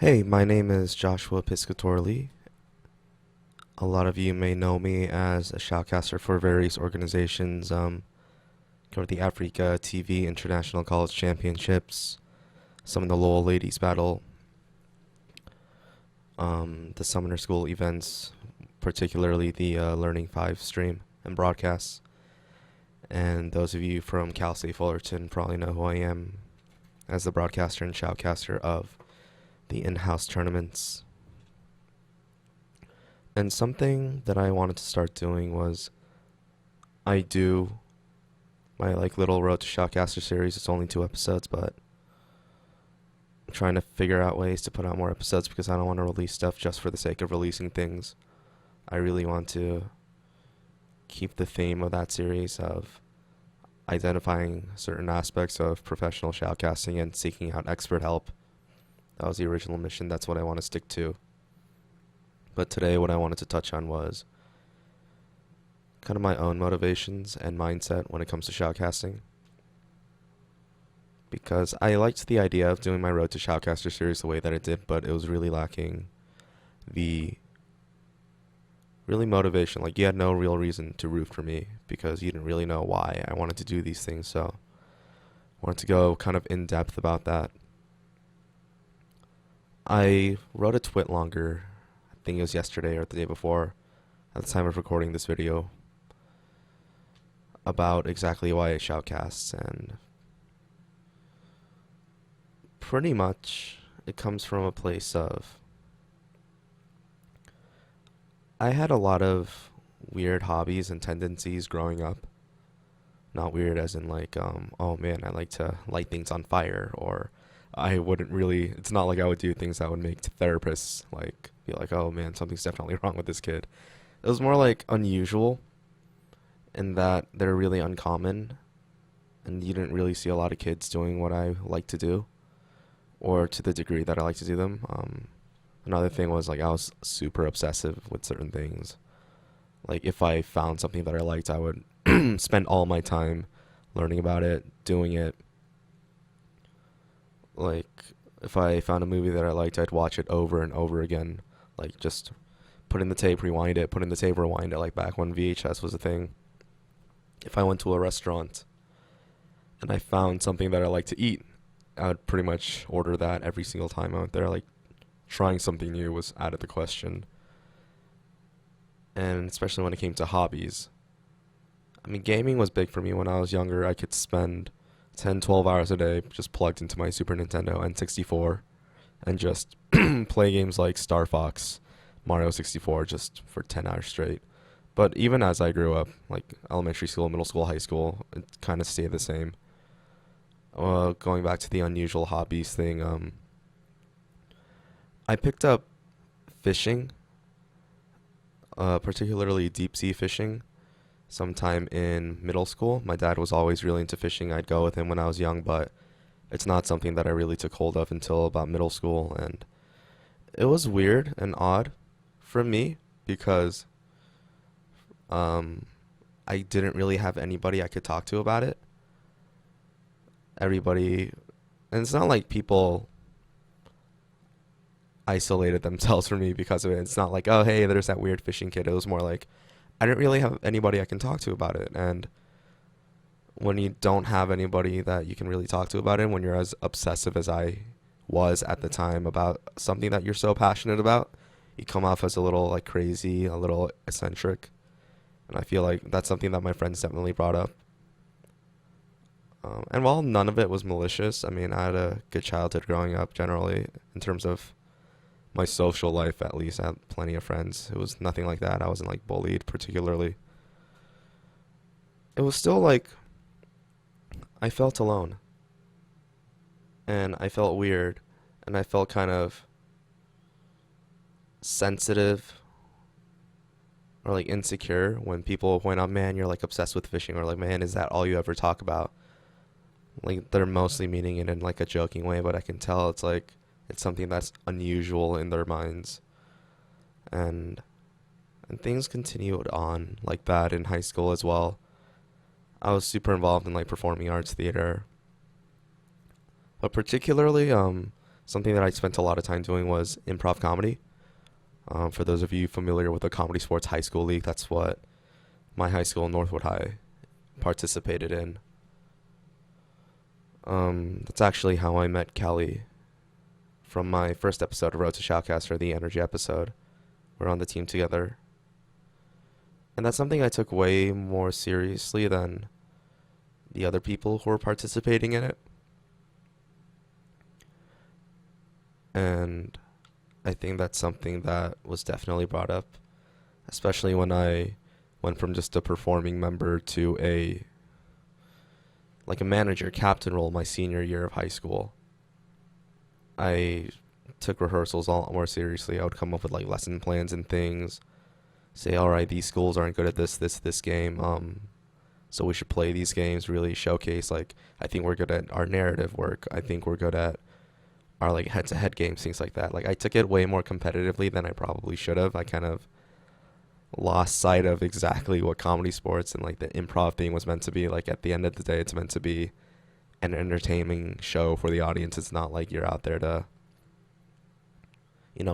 Hey, my name is Joshua Piscatorli. A lot of you may know me as a shoutcaster for various organizations. Cover the Africa TV International College Championships, some of the Lowell Ladies Battle, the Summoner School events, particularly the Learning 5 stream and broadcasts. And those of you from Cal State Fullerton probably know who I am as the broadcaster and shoutcaster of the in-house tournaments. And something that I wanted to start doing was I do my little Road to Shoutcaster series. It's only 2 episodes, but I'm trying to figure out ways to put out more episodes because I don't want to release stuff just for the sake of releasing things. I really want to keep the theme of that series of identifying certain aspects of professional shoutcasting and seeking out expert help. That was the original mission. That's what I want to stick to. But today what I wanted to touch on was kind of my own motivations and mindset when it comes to shoutcasting. Because I liked the idea of doing my Road to Shoutcaster series the way that it did, but it was really lacking the really motivation. Like, you had no real reason to root for me because you didn't really know why I wanted to do these things. So I wanted to go kind of in depth about that. I wrote a twit longer, I think it was yesterday or the day before, at the time of recording this video, about exactly why I shoutcast, and pretty much it comes from a place of I had a lot of weird hobbies and tendencies growing up. Not weird as in oh man, I like to light things on fire, or it's not like I would do things that would make therapists be like, oh man, something's definitely wrong with this kid. It was more like unusual in that they're really uncommon and you didn't really see a lot of kids doing what I like to do, or to the degree that I like to do them. Another thing was I was super obsessive with certain things. Like, if I found something that I liked, I would spend all my time learning about it, doing it. Like, if I found a movie that I liked, I'd watch it over and over again. Just put in the tape, rewind it, put in the tape, rewind it, back when VHS was a thing. If I went to a restaurant and I found something that I like to eat, I would pretty much order that every single time I went there. Trying something new was out of the question. And especially when it came to hobbies. I mean, gaming was big for me when I was younger. I could spend 10, 12 hours a day just plugged into my Super Nintendo N64 and just play games like Star Fox, Mario 64 just for 10 hours straight. But even as I grew up, elementary school, middle school, high school, it kind of stayed the same. Going back to the unusual hobbies thing, I picked up fishing, particularly deep sea fishing, sometime in middle school. My dad was always really into fishing. I'd go with him when I was young, but it's not something that I really took hold of until about middle school. And it was weird and odd for me because I didn't really have anybody I could talk to about it. Everybody, and it's not like people isolated themselves from me because of it. It's not like, oh hey, there's that weird fishing kid. It was more like I didn't really have anybody I can talk to about it. And when you don't have anybody that you can really talk to about it, when you're as obsessive as I was at the time about something that you're so passionate about, you come off as a little crazy, a little eccentric. And I feel like that's something that my friends definitely brought up. And while none of it was malicious, I mean, I had a good childhood growing up generally in terms of my social life. At least I had plenty of friends. It was nothing like that. I wasn't bullied particularly. It was still I felt alone. And I felt weird. And I felt kind of sensitive or insecure when people point out, man, you're obsessed with fishing, or man, is that all you ever talk about? They're mostly meaning it in a joking way, but I can tell it's it's something that's unusual in their minds. And things continued on like that in high school as well. I was super involved in performing arts theater. But particularly something that I spent a lot of time doing was improv comedy. For those of you familiar with the Comedy Sports High School League, that's what my high school, Northwood High, participated in. That's actually how I met Kelly from my first episode of Road to Shoutcaster, the Energy episode. We're on the team together. And that's something I took way more seriously than the other people who were participating in it. And I think that's something that was definitely brought up, especially when I went from just a performing member to a manager captain role my senior year of high school. I took rehearsals a lot more seriously. I would come up with like lesson plans and things. Say, all right, these schools aren't good at this game. So we should play these games. Really showcase like I think we're good at our narrative work. I think we're good at our like head-to-head games, things like that. Like I took it way more competitively than I probably should have. I kind of lost sight of exactly what comedy sports and like the improv thing was meant to be. Like at the end of the day, it's meant to be an entertaining show for the audience. It's not like you're out there to,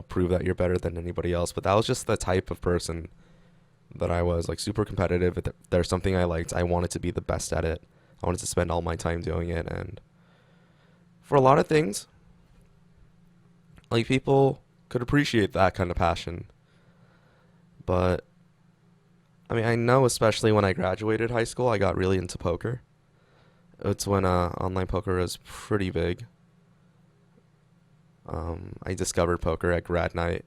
prove that you're better than anybody else. But that was just the type of person that I was, like super competitive. If there's something I liked, I wanted to be the best at it. I wanted to spend all my time doing it. And for a lot of things, like people could appreciate that kind of passion. But I mean, I know especially when I graduated high school, I got really into poker. It's when online poker was pretty big. I discovered poker at grad night.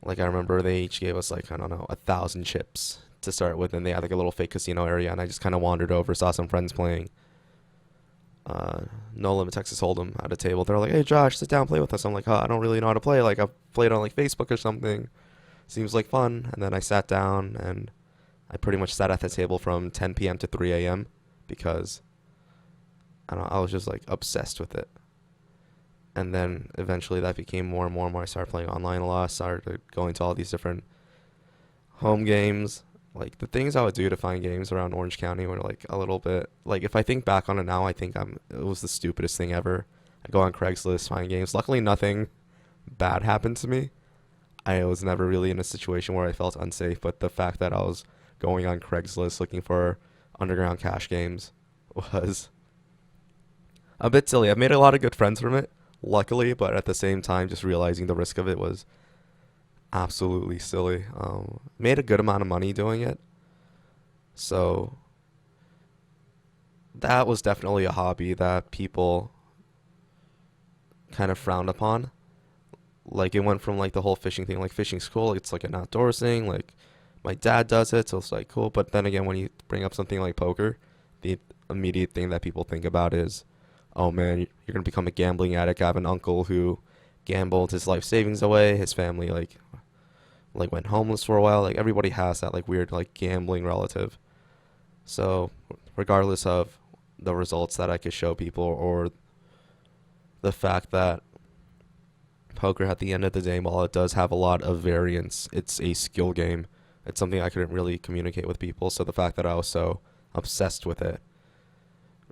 Like I remember they each gave us like, I don't know, 1,000 chips to start with, and they had like a little fake casino area, and I just kind of wandered over, saw some friends playing No Limit Texas Hold'em at a table. They're like, "Hey Josh, sit down, play with us." I'm like, I don't really know how to play. Like I've played on like Facebook or something. Seems like fun. And then I sat down and I pretty much sat at the table from 10 p.m. to 3 a.m. because I was just like obsessed with it. And then eventually that became more and more and more. I started playing online a lot. Started going to all these different home games. Like the things I would do to find games around Orange County were like a little bit like, if I think back on it now, I think it was the stupidest thing ever. I go on Craigslist, find games. Luckily nothing bad happened to me. I was never really in a situation where I felt unsafe, but the fact that I was going on Craigslist looking for underground cash games was a bit silly. I've made a lot of good friends from it, luckily, but at the same time, just realizing the risk of it was absolutely silly. Made a good amount of money doing it, so that was definitely a hobby that people kind of frowned upon. Like it went from like the whole fishing thing, like fishing's cool, it's like an outdoors thing, like my dad does it, so it's like cool. But then again, when you bring up something like poker, the immediate thing that people think about is, oh man, you're gonna become a gambling addict. I have an uncle who gambled his life savings away. His family like went homeless for a while. Like everybody has that like weird like gambling relative. So regardless of the results that I could show people or the fact that poker at the end of the day, while it does have a lot of variance, it's a skill game. It's something I couldn't really communicate with people. So the fact that I was so obsessed with it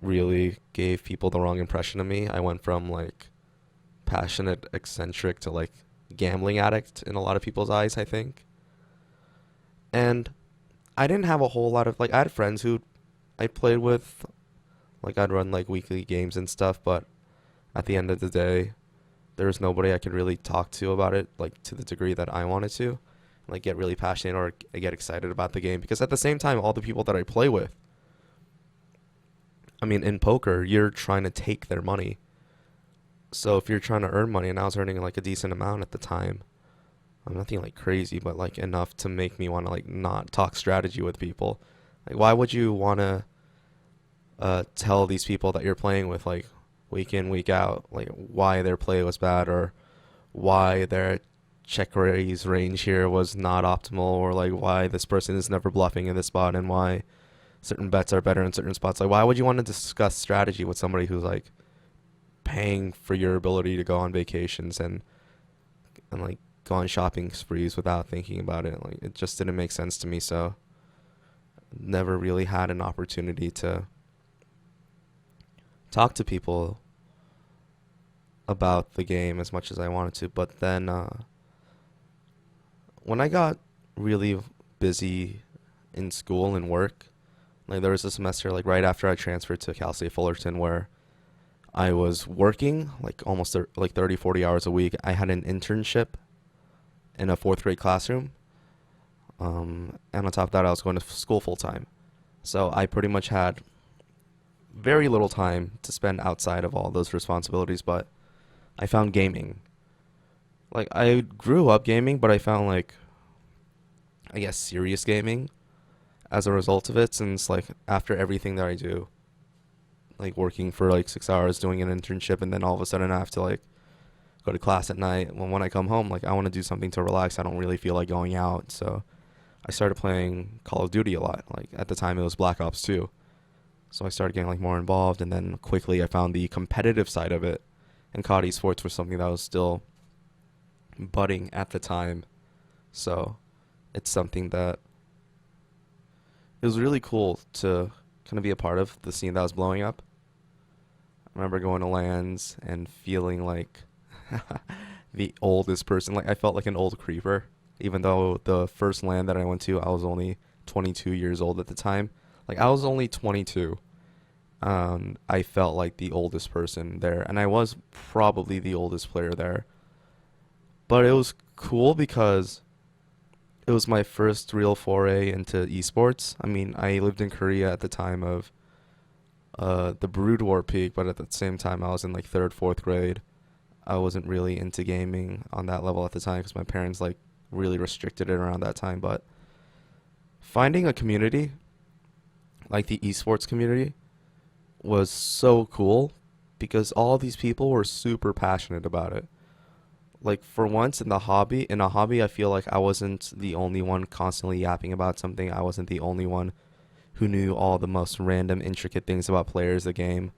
really gave people the wrong impression of me. I went from like passionate eccentric to like gambling addict in a lot of people's eyes, I think. And I didn't have a whole lot of like, I had friends who I played with, like I'd run like weekly games and stuff, but at the end of the day, there was nobody I could really talk to about it, like to the degree that I wanted to, like get really passionate or get excited about the game. Because at the same time, all the people that I play with, I mean, in poker, you're trying to take their money. So if you're trying to earn money, and I was earning like a decent amount at the time, I'm nothing like crazy, but like enough to make me want to like not talk strategy with people. Like, why would you want to tell these people that you're playing with, like week in, week out, like why their play was bad or why their check raise range here was not optimal, or like why this person is never bluffing in this spot and why certain bets are better in certain spots? Like, why would you want to discuss strategy with somebody who's like paying for your ability to go on vacations and like go on shopping sprees without thinking about it? Like, it just didn't make sense to me. So never really had an opportunity to talk to people about the game as much as I wanted to. But then when I got really busy in school and work, like there was a semester like right after I transferred to State Fullerton where I was working like almost like 30, 40 hours a week. I had an internship in a fourth grade classroom. And on top of that, I was going to school full time. So I pretty much had very little time to spend outside of all those responsibilities, but I found gaming. Like I grew up gaming, but I found like I guess serious gaming as a result of it since like after everything that I do, like working for like 6 hours doing an internship and then all of a sudden I have to like go to class at night. When I come home, like I want to do something to relax. I don't really feel like going out. So I started playing Call of Duty a lot. Like at the time it was Black Ops 2. So I started getting like more involved and then quickly I found the competitive side of it. And COD eSports was something that was still budding at the time. So it's something that it was really cool to kind of be a part of the scene that was blowing up. I remember going to LANs and feeling like the oldest person. Like I felt like an old creeper, even though the first LAN that I went to, I was only 22 years old at the time. Like I was only 22. I felt like the oldest person there, and I was probably the oldest player there. But it was cool because it was my first real foray into esports. I mean, I lived in Korea at the time of the Brood War peak, but at the same time, I was in like third, fourth grade. I wasn't really into gaming on that level at the time because my parents like really restricted it around that time. But finding a community like the esports community was so cool because all these people were super passionate about it. Like for once in a hobby, I feel like I wasn't the only one constantly yapping about something. I wasn't the only one who knew all the most random, intricate things about players, the game.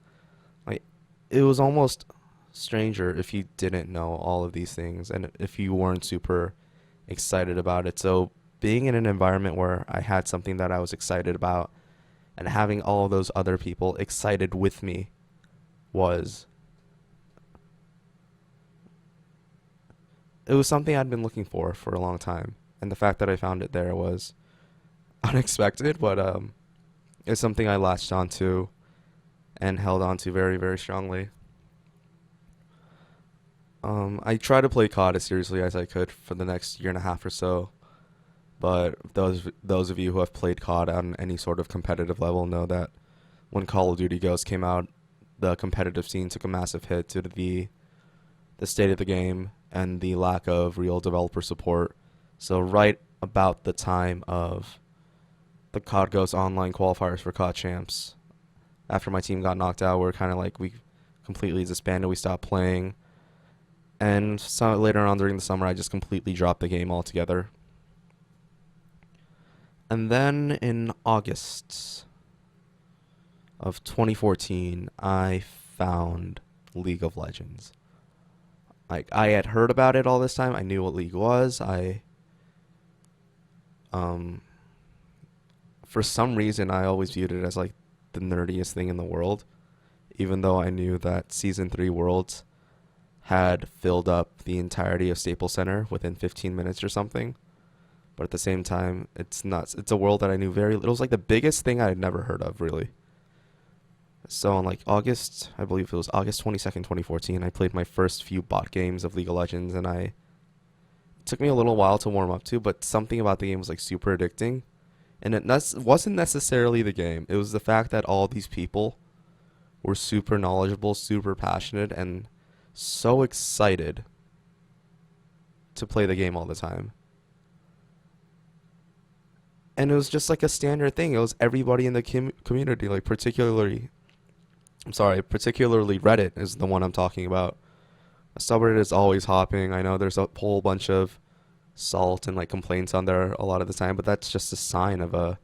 Like it was almost stranger if you didn't know all of these things and if you weren't super excited about it. So being in an environment where I had something that I was excited about and having all those other people excited with me was it was something I'd been looking for a long time, and the fact that I found it there was unexpected, but it's something I latched onto and held onto very, very strongly. I tried to play COD as seriously as I could for the next year and a half or so, but those of you who have played COD on any sort of competitive level know that when Call of Duty Ghosts came out, the competitive scene took a massive hit due to the state of the game and the lack of real developer support. So right about the time of the COD Ghosts online qualifiers for COD Champs, after my team got knocked out, we're kind of like we completely disbanded. We stopped playing. And so later on during the summer, I just completely dropped the game altogether. And then in August of 2014, I found League of Legends. Like I had heard about it all this time. I knew what League was. For some reason, I always viewed it as like the nerdiest thing in the world, even though I knew that Season 3 Worlds had filled up the entirety of Staples Center within 15 minutes or something. But at the same time, it's nuts. It's a world that I knew very little. It was like the biggest thing I had never heard of, really. So on like August, I believe it was August 22nd, 2014, I played my first few bot games of League of Legends, and it took me a little while to warm up to, but something about the game was like super addicting. And it wasn't necessarily the game. It was the fact that all these people were super knowledgeable, super passionate, and so excited to play the game all the time. And it was just like a standard thing. It was everybody in the community, like particularly Reddit is the one I'm talking about. Subreddit is always hopping. I know there's a whole bunch of salt and like complaints on there a lot of the time, but that's just a sign of a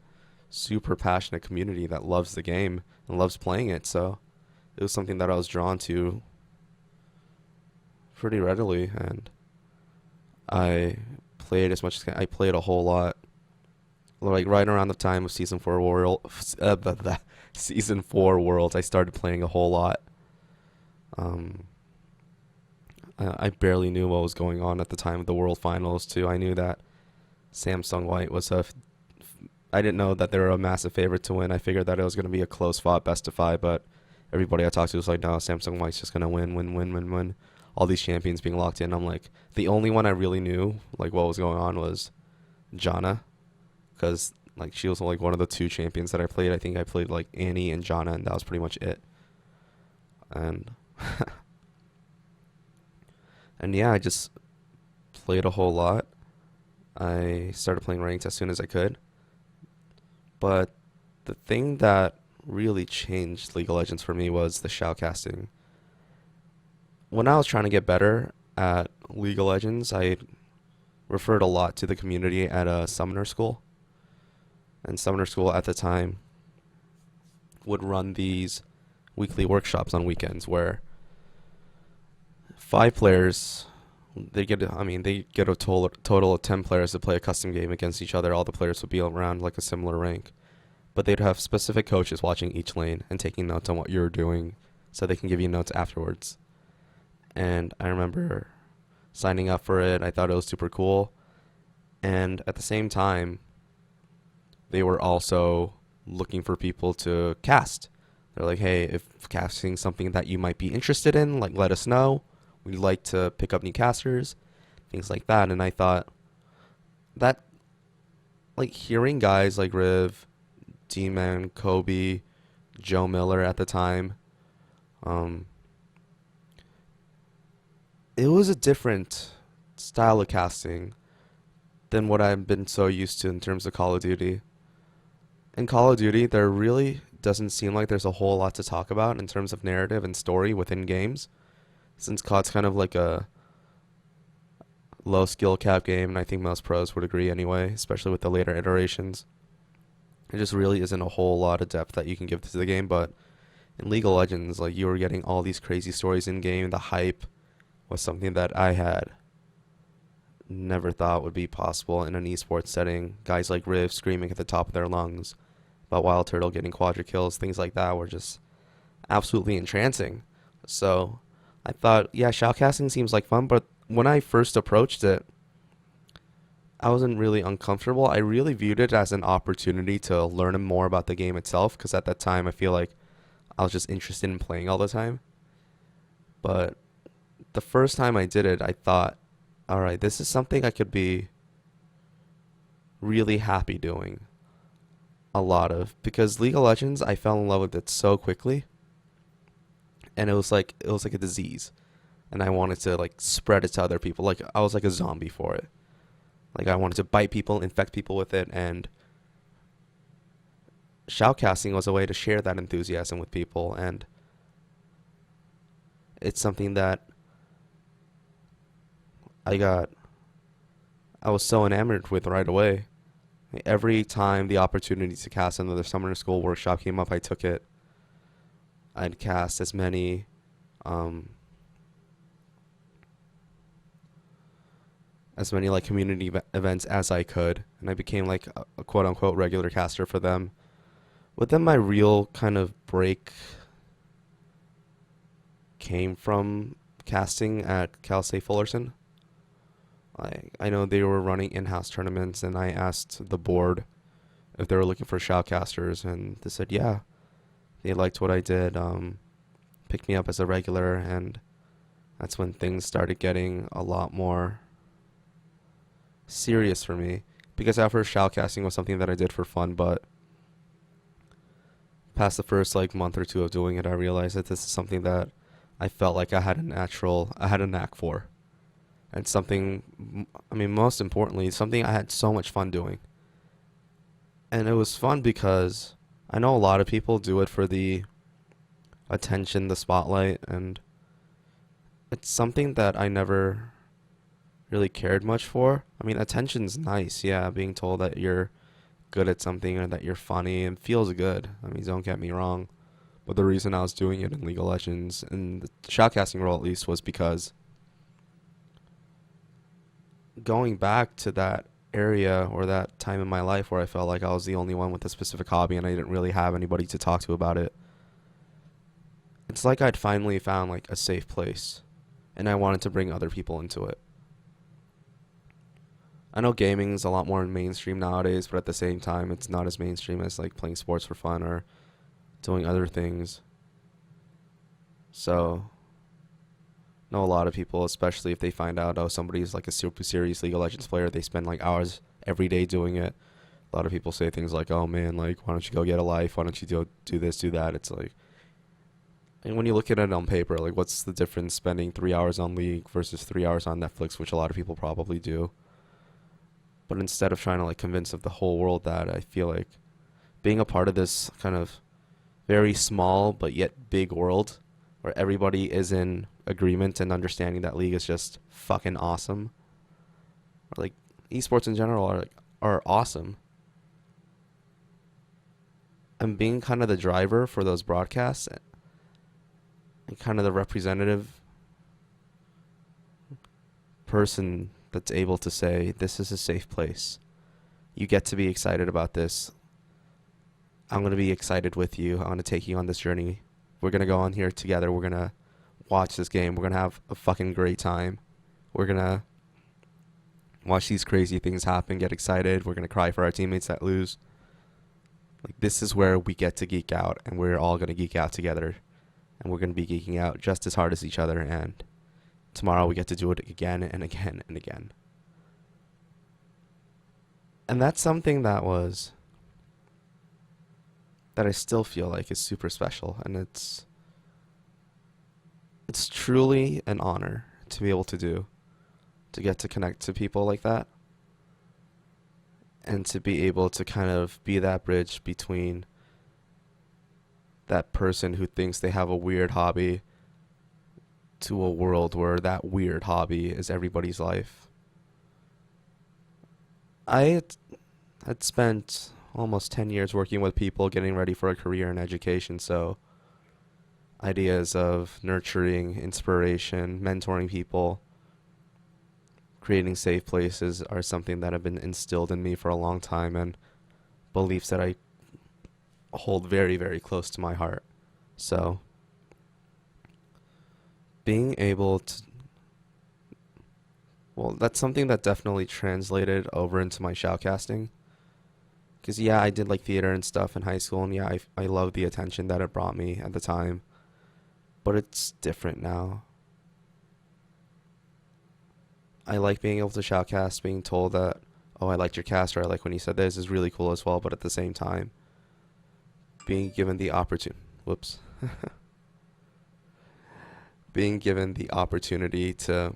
super passionate community that loves the game and loves playing it. So it was something that I was drawn to pretty readily, and I played as much as I played a whole lot. Like right around the time of season 4 Worlds, I started playing a whole lot. Um, I barely knew what was going on at the time of the World Finals too. I knew that Samsung White was I didn't know that they were a massive favorite to win. I figured that it was going to be a close fought best of five, but everybody I talked to was like, no, Samsung White's just going to win, win, win, win, win. All these champions being locked in. I'm like, the only one I really knew, like, what was going on was Jana, because, like, she was, like, one of the two champions that I played. I think I played, like, Annie and Jana, and that was pretty much it. And, and yeah, I just played a whole lot. I started playing ranked as soon as I could. But the thing that really changed League of Legends for me was the shoutcasting. When I was trying to get better at League of Legends, I referred a lot to the community at a summoner school. And summoner school at the time would run these weekly workshops on weekends where 5 players they get a total of 10 players to play a custom game against each other. All the players would be around like a similar rank. But they'd have specific coaches watching each lane and taking notes on what you're doing so they can give you notes afterwards. And I remember signing up for it. I thought it was super cool. And at the same time, they were also looking for people to cast. They're like, hey, if casting something that you might be interested in, like, let us know. We'd like to pick up new casters, things like that. And I thought that, like, hearing guys like Riv, D-Man, Kobe, Joe Miller at the time, it was a different style of casting than what I've been so used to in terms of Call of Duty. In Call of Duty, there really doesn't seem like there's a whole lot to talk about in terms of narrative and story within games, since COD's kind of like a low skill cap game, and I think most pros would agree anyway, especially with the later iterations. There just really isn't a whole lot of depth that you can give to the game, but in League of Legends, like, you were getting all these crazy stories in game. The hype was something that I had never thought would be possible in an eSports setting. Guys like Riv screaming at the top of their lungs about Wild Turtle getting quadra kills, things like that were just absolutely entrancing. So I thought, yeah, shoutcasting seems like fun, but when I first approached it, I wasn't really uncomfortable. I really viewed it as an opportunity to learn more about the game itself, because at that time I feel like I was just interested in playing all the time. But the first time I did it, I thought, all right, this is something I could be really happy doing a lot of, because League of Legends, I fell in love with it so quickly, and it was like a disease, and I wanted to, like, spread it to other people. Like, I was like a zombie for it. Like, I wanted to bite people, infect people with it, and shoutcasting was a way to share that enthusiasm with people, and it's something that I was so enamored with right away. Every time the opportunity to cast another Summoner School workshop came up, I took it. I'd cast as many like community events as I could, and I became like a quote unquote regular caster for them. But then my real kind of break came from casting at State Fullerton. I know they were running in-house tournaments, and I asked the board if they were looking for shoutcasters, and they said yeah. They liked what I did, picked me up as a regular, and that's when things started getting a lot more serious for me. Because at first, shoutcasting was something that I did for fun, but past the first like month or two of doing it, I realized that this is something that I felt like I had a knack for. And something, I mean, most importantly, something I had so much fun doing. And it was fun because I know a lot of people do it for the attention, the spotlight, and it's something that I never really cared much for. I mean, attention's nice, yeah, being told that you're good at something or that you're funny and feels good. I mean, don't get me wrong. But the reason I was doing it in League of Legends, in the shoutcasting role at least, was because going back to that area or that time in my life where I felt like I was the only one with a specific hobby and I didn't really have anybody to talk to about it, it's like I'd finally found like a safe place. and I wanted to bring other people into it. I know gaming's a lot more mainstream nowadays, but at the same time, it's not as mainstream as like playing sports for fun or doing other things. So, know a lot of people, especially if they find out, oh, somebody's like a super serious League of Legends player, they spend like hours every day doing it. A lot of people say things like, oh man, like, why don't you go get a life? Why don't you do this, do that? It's like, and when you look at it on paper, like, what's the difference spending 3 hours on League versus 3 hours on Netflix, which a lot of people probably do. But instead of trying to like convince of the whole world that, I feel like being a part of this kind of very small but yet big world where everybody is in agreement and understanding that League is just fucking awesome. Or like esports in general are awesome. And being kind of the driver for those broadcasts and kind of the representative person that's able to say, this is a safe place. You get to be excited about this. I'm going to be excited with you. I'm going to take you on this journey. We're going to go on here together. We're going to watch this game. We're going to have a fucking great time. We're going to watch these crazy things happen, get excited. We're going to cry for our teammates that lose. Like, this is where we get to geek out, and we're all going to geek out together. And we're going to be geeking out just as hard as each other, and tomorrow we get to do it again and again and again. And that's something that I still feel like is super special, and it's truly an honor to be able to do, to get to connect to people like that, and to be able to kind of be that bridge between that person who thinks they have a weird hobby to a world where that weird hobby is everybody's life. I had spent almost 10 years working with people getting ready for a career in education, so ideas of nurturing, inspiration, mentoring people, creating safe places are something that have been instilled in me for a long time, and beliefs that I hold very, very close to my heart. So being able to, well, that's something that definitely translated over into my shoutcasting. Because, yeah, I did like theater and stuff in high school, and yeah, I loved the attention that it brought me at the time. But it's different now. I like being able to shoutcast, being told that, oh, I liked your cast, or I like when you said this is really cool as well, but at the same time, being given the opportunity, being given the opportunity to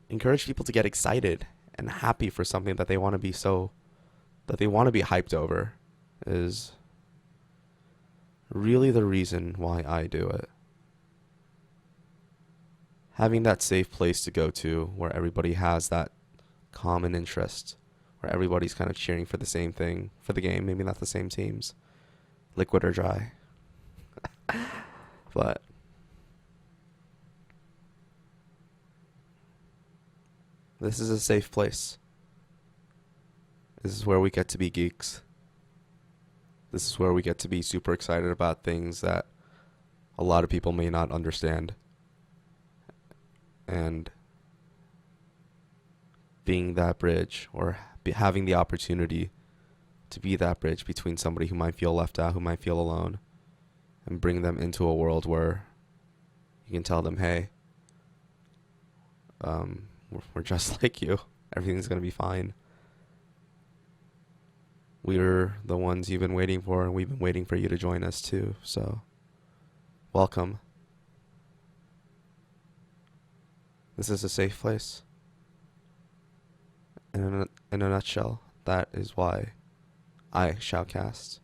encourage people to get excited and happy for something that they want to be hyped over is really the reason why I do it. Having that safe place to go to where everybody has that common interest, where everybody's kind of cheering for the same thing for the game, maybe not the same teams, liquid or dry. But this is a safe place. This is where we get to be geeks. This is where we get to be super excited about things that a lot of people may not understand. And being that bridge, or having the opportunity to be that bridge between somebody who might feel left out, who might feel alone, and bring them into a world where you can tell them, hey, we're just like you. Everything's going to be fine. We're the ones you've been waiting for, and we've been waiting for you to join us too. So, welcome. This is a safe place. In a nutshell, that is why I shoutcast.